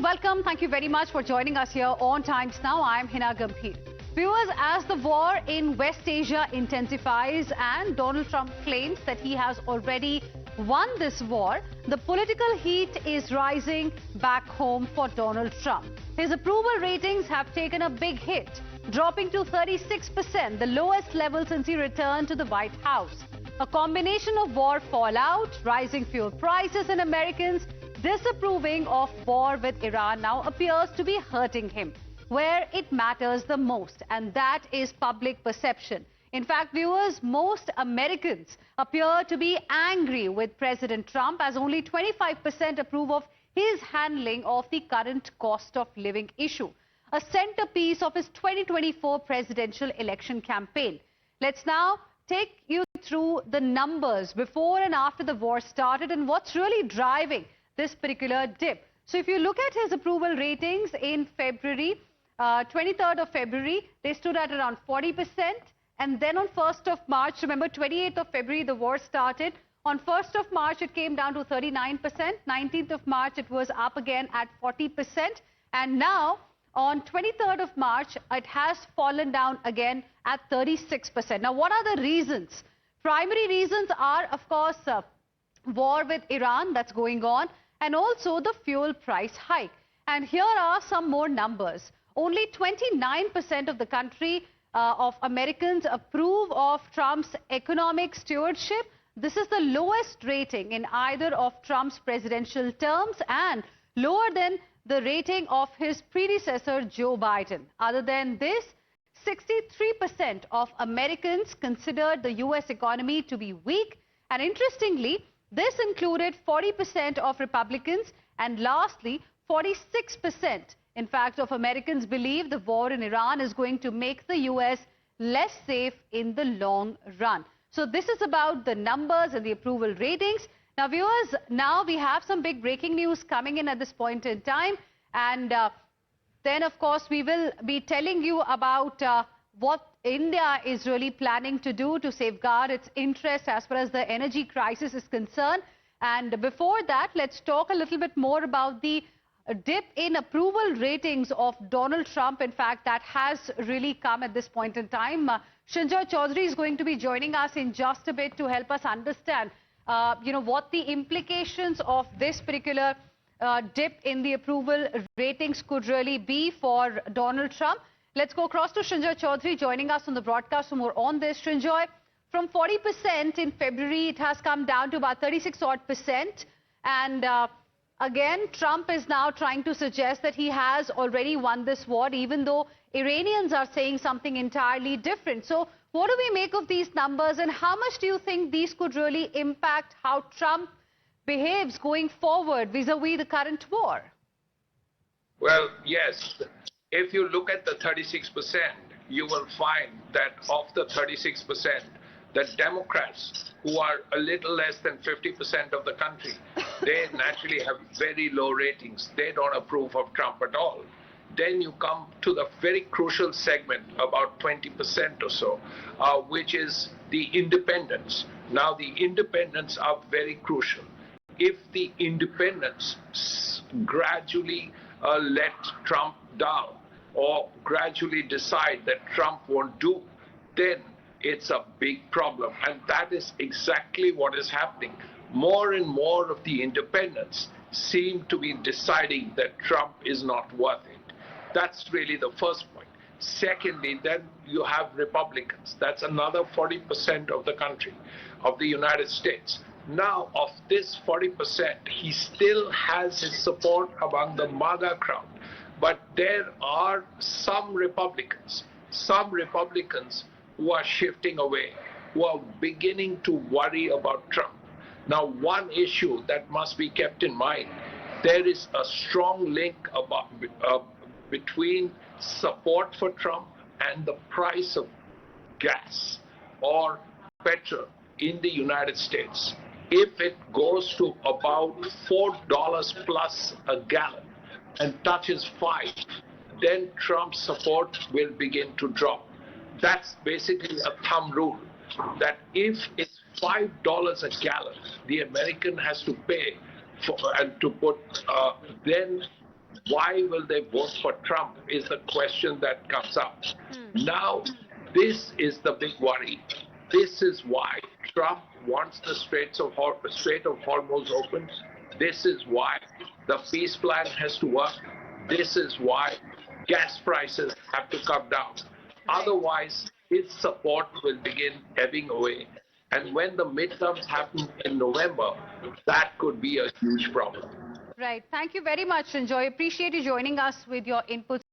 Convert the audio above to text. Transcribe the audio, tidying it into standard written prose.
welcome. Thank you very much for joining us here on Times Now. I'm Hina Gambhir. Viewers, as the war in West Asia intensifies and Donald Trump claims that he has already won this war, the political heat is rising back home for Donald Trump. His approval ratings have taken a big hit, dropping to 36%, the lowest level since he returned to the White House. A combination of war fallout, rising fuel prices, and Americans disapproving of war with Iran now appears to be hurting him where it matters the most, and that is public perception. In fact, viewers, most Americans appear to be angry with President Trump, as only 25% approve of his handling of the current cost of living issue, a centerpiece of his 2024 presidential election campaign. Let's now take you through the numbers before and after the war started and what's really driving this particular dip. So if you look at his approval ratings in February, 23rd of February, they stood at around 40%. And then on 1st of March, remember 28th of February, the war started. On 1st of March, it came down to 39%. 19th of March, it was up again at 40%. And now on 23rd of March, it has fallen down again at 36%. Now, what are the reasons? Primary reasons are, of course, war with Iran that's going on, and also the fuel price hike. And here are some more numbers. Only 29% of the country of Americans approve of Trump's economic stewardship. This is the lowest rating in either of Trump's presidential terms and lower than the rating of his predecessor, Joe Biden. Other than this, 63% of Americans considered the U.S. economy to be weak. And interestingly, this included 40% of Republicans, and lastly, 46%, in fact, of Americans believe the war in Iran is going to make the U.S. less safe in the long run. So this is about the numbers and the approval ratings. Now, viewers, now we have some big breaking news coming in at this point in time. And then, of course, we will be telling you about what India is really planning to do to safeguard its interests as far as the energy crisis is concerned. And before that, let's talk a little bit more about the dip in approval ratings of Donald Trump. In fact, that has really come at this point in time. Shinjoy Chaudhary is going to be joining us in just a bit to help us understand, what the implications of this particular dip in the approval ratings could really be for Donald Trump. Let's go across to Shinjoy Chaudhary joining us on the broadcast for more on this. Shinjoy, from 40% in February, it has come down to about 36-odd%. And again, Trump is now trying to suggest that he has already won this war, even though Iranians are saying something entirely different. So what do we make of these numbers, and how much do you think these could really impact how Trump behaves going forward vis-a-vis the current war? Well, yes. If you look at the 36%, you will find that of the 36%, the Democrats, who are a little less than 50% of the country, they naturally have very low ratings. They don't approve of Trump at all. Then you come to the very crucial segment, about 20% or so, which is the independents. Now, the independents are very crucial. If the independents gradually let Trump down or gradually decide that Trump won't do, then it's a big problem. And that is exactly what is happening. More and more of the independents seem to be deciding that Trump is not worth it. That's really the first point. Secondly, then you have Republicans. That's another 40% of the country, of the United States. Now, of this 40%, he still has his support among the MAGA crowd. But there are some Republicans who are shifting away, who are beginning to worry about Trump. Now, one issue that must be kept in mind, there is a strong link between support for Trump and the price of gas or petrol in the United States. If it goes to about $4 plus a gallon and touches $5, then Trump's support will begin to drop. That's basically a thumb rule, that if it's $5 a gallon, the American has to pay for, and to put, then why will they vote for Trump is the question that comes up. Now, this is the big worry. This is why Trump wants the Strait of Hormuz open. This is why the peace plan has to work. This is why gas prices have to come down. Otherwise, his support will begin ebbing away. And when the midterms happen in November, that could be a huge problem. Right. Thank you very much, Sanjoy. Appreciate you joining us with your inputs.